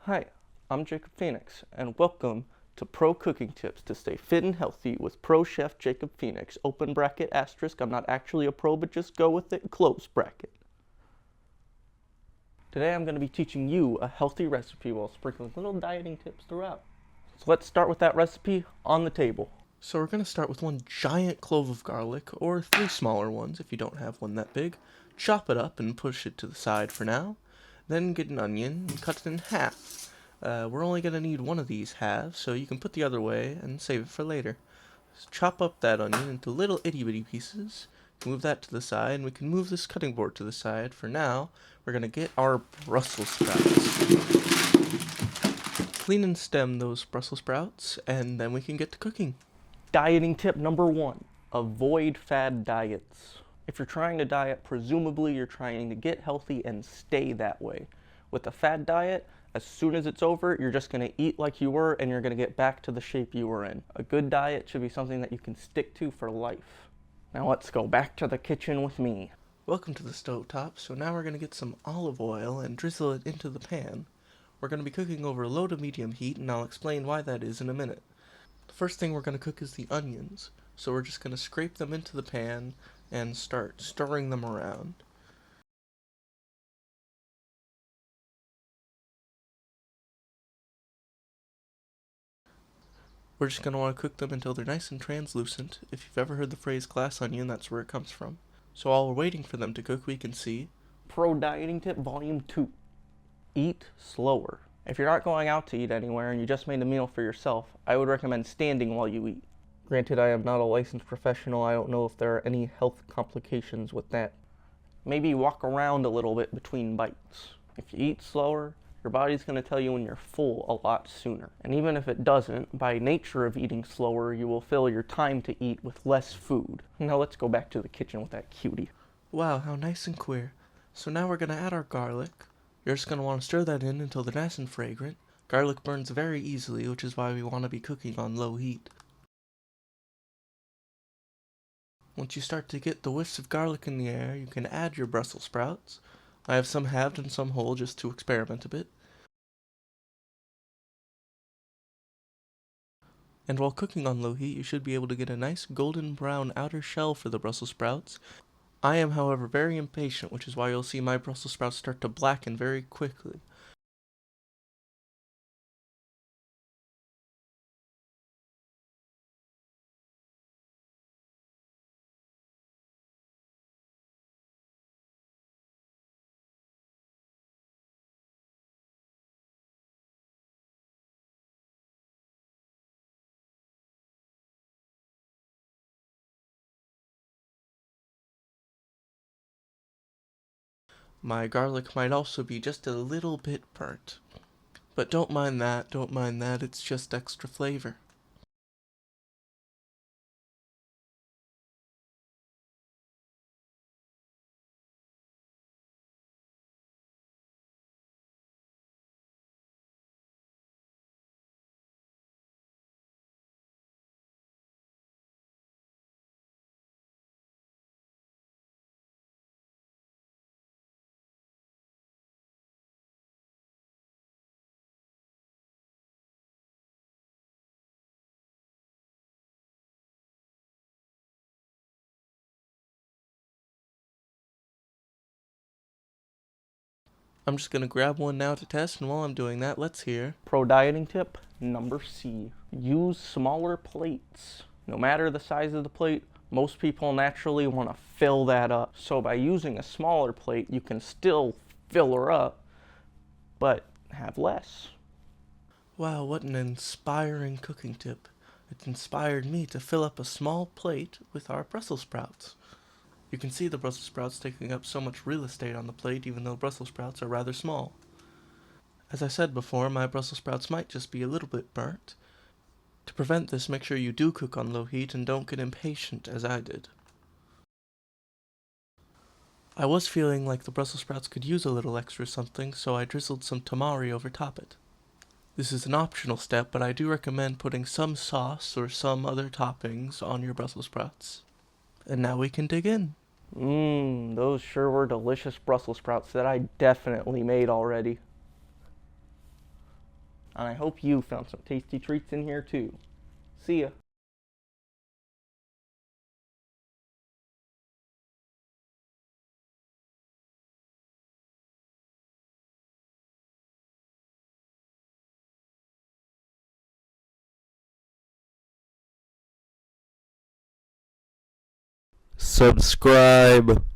Hi, I'm Jacob Phoenix, and welcome to Pro Cooking Tips to stay fit and healthy with Pro Chef Jacob Phoenix. Open bracket asterisk, I'm not actually a pro, but just go with it, close bracket. Today I'm going to be teaching you a healthy recipe while sprinkling little dieting tips throughout. So let's start with that recipe on the table. So we're going to start with one giant clove of garlic, or 3 smaller ones if you don't have one that big. Chop it up and push it to the side for now. Then get an onion and cut it in half. We're only going to need one of these halves, so you can put the other way and save it for later. So chop up that onion into little itty bitty pieces. Move that to the side, and we can move this cutting board to the side. For now, we're going to get our Brussels sprouts. Clean and stem those Brussels sprouts, and then we can get to cooking. Dieting tip number 1. Avoid fad diets. If you're trying to diet, presumably you're trying to get healthy and stay that way. With a fad diet, as soon as it's over, you're just going to eat like you were and you're going to get back to the shape you were in. A good diet should be something that you can stick to for life. Now let's go back to the kitchen with me. Welcome to the stovetop. So now we're going to get some olive oil and drizzle it into the pan. We're going to be cooking over low to medium heat, and I'll explain why that is in a minute. The first thing we're going to cook is the onions. So we're just going to scrape them into the pan and start stirring them around. We're just going to want to cook them until they're nice and translucent. If you've ever heard the phrase glass onion, that's where it comes from. So while we're waiting for them to cook, we can see Pro Dieting Tip Volume 2. Eat slower. If you're not going out to eat anywhere and you just made a meal for yourself, I would recommend standing while you eat. Granted, I am not a licensed professional. I don't know if there are any health complications with that. Maybe walk around a little bit between bites. If you eat slower, your body's going to tell you when you're full a lot sooner. And even if it doesn't, by nature of eating slower, you will fill your time to eat with less food. Now let's go back to the kitchen with that cutie. Wow, how nice and queer. So now we're going to add our garlic. You're just going to want to stir that in until they're nice and fragrant. Garlic burns very easily, which is why we want to be cooking on low heat. Once you start to get the whiffs of garlic in the air, you can add your Brussels sprouts. I have some halved and some whole just to experiment a bit. And while cooking on low heat, you should be able to get a nice golden brown outer shell for the Brussels sprouts. I am, however, very impatient, which is why you'll see my Brussels sprouts start to blacken very quickly. My garlic might also be just a little bit burnt. But don't mind that, it's just extra flavor. I'm just gonna grab one now to test, and while I'm doing that, let's hear Pro Dieting Tip number C. Use smaller plates. No matter the size of the plate, most people naturally want to fill that up. So by using a smaller plate, you can still fill her up, but have less. Wow, what an inspiring cooking tip. It inspired me to fill up a small plate with our Brussels sprouts. You can see the Brussels sprouts taking up so much real estate on the plate, even though Brussels sprouts are rather small. As I said before, my Brussels sprouts might just be a little bit burnt. To prevent this, make sure you do cook on low heat and don't get impatient as I did. I was feeling like the Brussels sprouts could use a little extra something, so I drizzled some tamari over top it. This is an optional step, but I do recommend putting some sauce or some other toppings on your Brussels sprouts. And now we can dig in. Those sure were delicious Brussels sprouts that I definitely made already. And I hope you found some tasty treats in here too. See ya. Subscribe.